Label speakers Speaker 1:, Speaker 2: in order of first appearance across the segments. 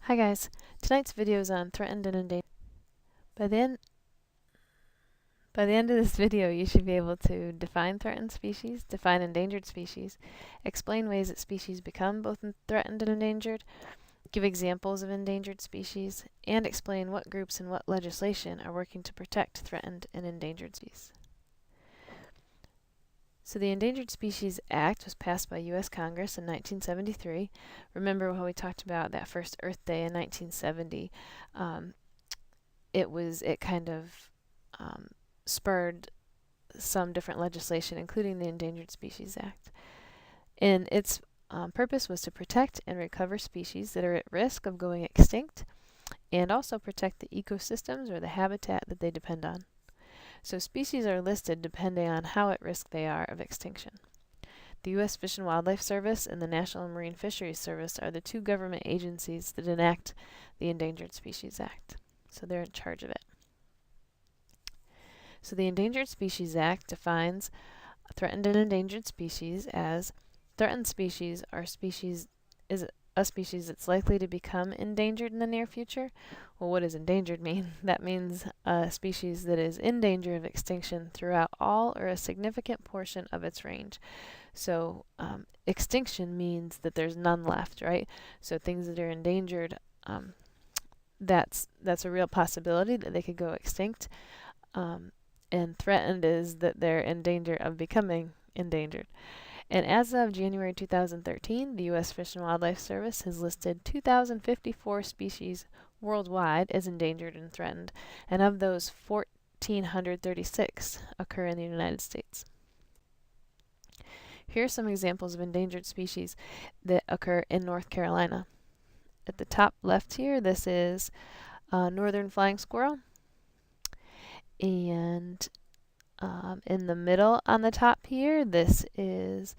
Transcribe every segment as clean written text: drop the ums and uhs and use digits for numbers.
Speaker 1: Hi guys, tonight's video is on threatened and endangered. By the end, by the end of this video, you should be able to define threatened species, define endangered species, explain ways that species become both threatened and endangered, give examples of endangered species, and explain what groups and what legislation are working to protect threatened and endangered species. So the Endangered Species Act was passed by U.S. Congress in 1973. Remember how we talked about that first Earth Day in 1970? It kind of spurred some different legislation, including the Endangered Species Act. And its purpose was to protect and recover species that are at risk of going extinct, and also protect the ecosystems or the habitat that they depend on. So species are listed depending on how at risk they are of extinction. The U.S. Fish and Wildlife Service and the National Marine Fisheries Service are the two government agencies that enact the Endangered Species Act. So they're in charge of it. So the Endangered Species Act defines threatened and endangered species as threatened species are a species that's likely to become endangered in the near future. Well, what does endangered mean? That means a species that is in danger of extinction throughout all or a significant portion of its range. So extinction means that there's none left, right? So things that are endangered, that's a real possibility that they could go extinct. And threatened is that they're in danger of becoming endangered. And as of January 2013, the U.S. Fish and Wildlife Service has listed 2,054 species worldwide as endangered and threatened, and of those, 1,436 occur in the United States. Here are some examples of endangered species that occur in North Carolina. At the top left here, this is northern flying squirrel. And in the middle on the top here, this is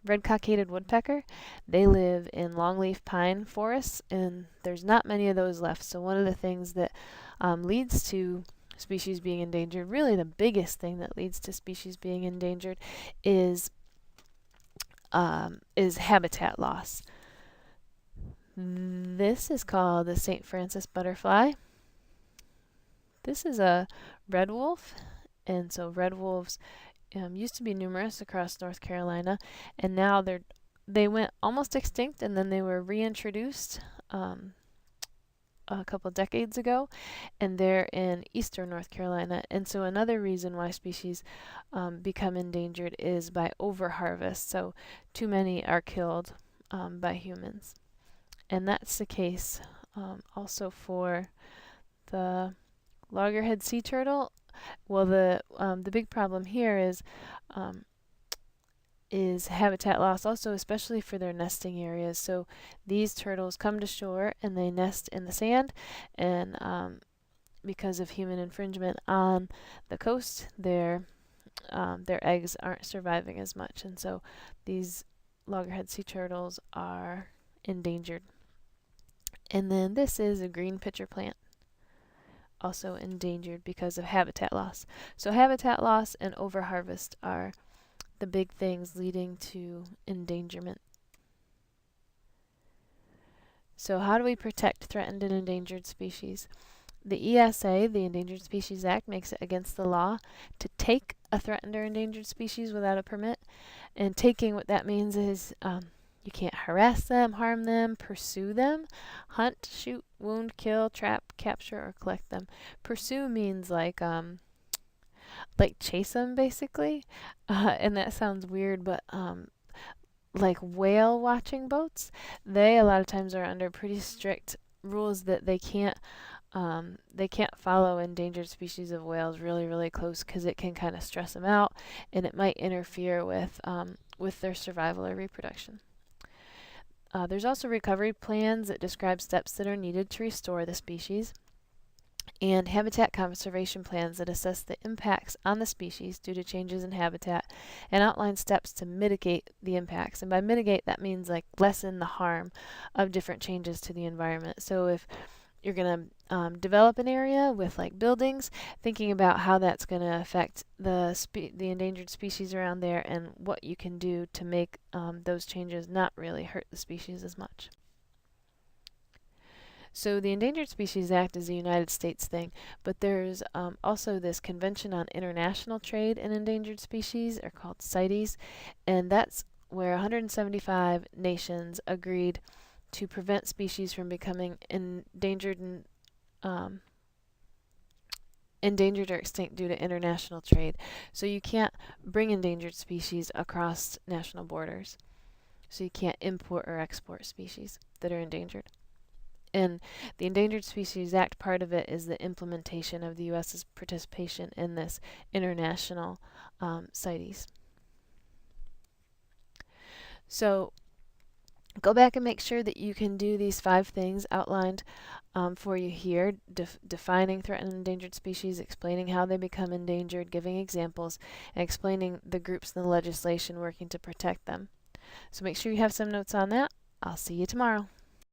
Speaker 1: red cockaded woodpecker. They live in longleaf pine forests, and there's not many of those left. So one of the things that leads to species being endangered, really the biggest thing that leads to species being endangered, is habitat loss. This is called the St. Francis butterfly. This is a red wolf. And so red wolves used to be numerous across North Carolina, and now they went almost extinct, and then they were reintroduced a couple decades ago, and they're in eastern North Carolina. And so another reason why species become endangered is by overharvest. So too many are killed by humans. And that's the case also for the loggerhead sea turtle. Well, the big problem here is habitat loss, also especially for their nesting areas. So these turtles come to shore and they nest in the sand, and because of human infringement on the coast, their eggs aren't surviving as much, and so these loggerhead sea turtles are endangered. And then this is a green pitcher plant, also endangered because of habitat loss. So habitat loss and overharvest are the big things leading to endangerment. So how do we protect threatened and endangered species? The ESA, the Endangered Species Act, makes it against the law to take a threatened or endangered species without a permit. And taking, what that means is you can't harass them, harm them, pursue them, hunt, shoot, wound, kill, trap, capture, or collect them. Pursue means like chase them, basically. And that sounds weird, but like whale watching boats, they a lot of times are under pretty strict rules that they can't follow endangered species of whales really, really close, because it can kind of stress them out, and it might interfere with their survival or reproduction. There's also recovery plans that describe steps that are needed to restore the species, and habitat conservation plans that assess the impacts on the species due to changes in habitat and outline steps to mitigate the impacts. And by mitigate, that means like lessen the harm of different changes to the environment. So if you're going to develop an area with like buildings, thinking about how that's going to affect the endangered species around there, and what you can do to make those changes not really hurt the species as much. So the Endangered Species Act is a United States thing, but there's also this Convention on International Trade in Endangered Species, or called CITES, and that's where 175 nations agreed to prevent species from becoming um, endangered or extinct due to international trade. So you can't bring endangered species across national borders. So you can't import or export species that are endangered. And the Endangered Species Act, part of it is the implementation of the U.S.'s participation in this international CITES. So go back and make sure that you can do these 5 things outlined for you here: defining threatened and endangered species, explaining how they become endangered, giving examples, and explaining the groups and the legislation working to protect them. So make sure you have some notes on that. I'll see you tomorrow.